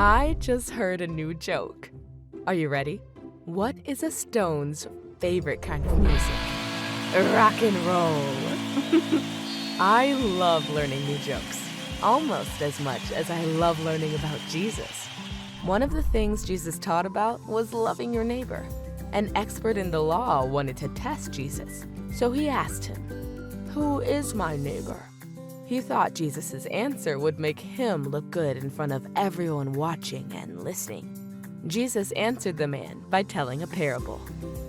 I just heard a new joke. Are you ready? What is a stone's favorite kind of music? Rock and roll. I love learning new jokes, almost as much as I love learning about Jesus. One of the things Jesus taught about was loving your neighbor. An expert in the law wanted to test Jesus, so he asked him, "Who is my neighbor?" He thought Jesus' answer would make him look good in front of everyone watching and listening. Jesus answered the man by telling a parable.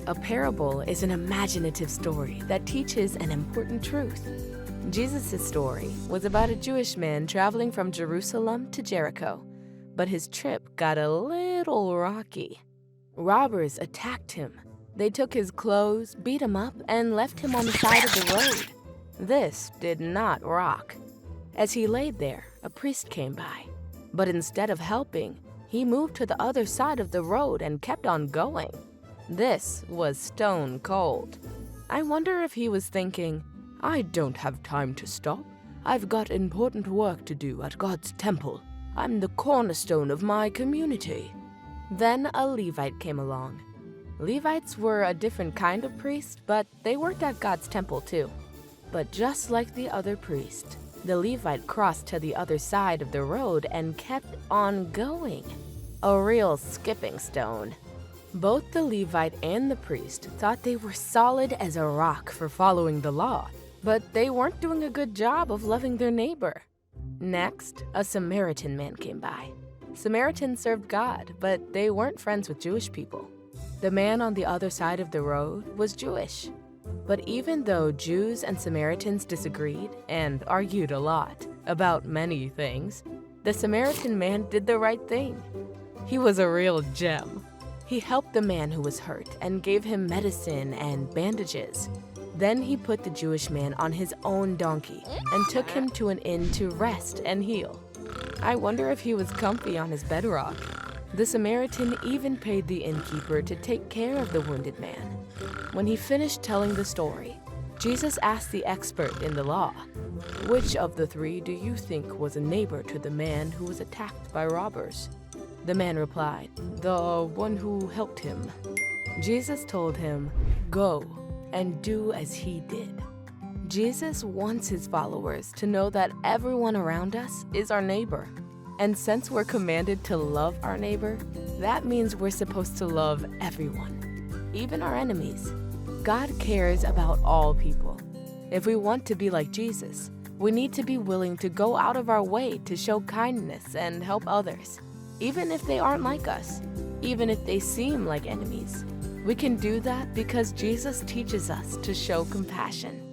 A parable is an imaginative story that teaches an important truth. Jesus' story was about a Jewish man traveling from Jerusalem to Jericho, but his trip got a little rocky. Robbers attacked him. They took his clothes, beat him up, and left him on the side of the road. This did not rock. As he laid there, a priest came by. But instead of helping, he moved to the other side of the road and kept on going. This was stone cold. I wonder if he was thinking, "I don't have time to stop. I've got important work to do at God's temple. I'm the cornerstone of my community." Then a Levite came along. Levites were a different kind of priest, but they worked at God's temple too. But just like the other priest, the Levite crossed to the other side of the road and kept on going. A real skipping stone. Both the Levite and the priest thought they were solid as a rock for following the law, but they weren't doing a good job of loving their neighbor. Next, a Samaritan man came by. Samaritans served God, but they weren't friends with Jewish people. The man on the other side of the road was Jewish. But even though Jews and Samaritans disagreed and argued a lot about many things, the Samaritan man did the right thing. He was a real gem. He helped the man who was hurt and gave him medicine and bandages. Then he put the Jewish man on his own donkey and took him to an inn to rest and heal. I wonder if he was comfy on his bedrock. The Samaritan even paid the innkeeper to take care of the wounded man. When he finished telling the story, Jesus asked the expert in the law, "Which of the three do you think was a neighbor to the man who was attacked by robbers?" The man replied, "The one who helped him." Jesus told him, "Go and do as he did." Jesus wants his followers to know that everyone around us is our neighbor. And since we're commanded to love our neighbor, that means we're supposed to love everyone, even our enemies. God cares about all people. If we want to be like Jesus, we need to be willing to go out of our way to show kindness and help others, even if they aren't like us, even if they seem like enemies. We can do that because Jesus teaches us to show compassion.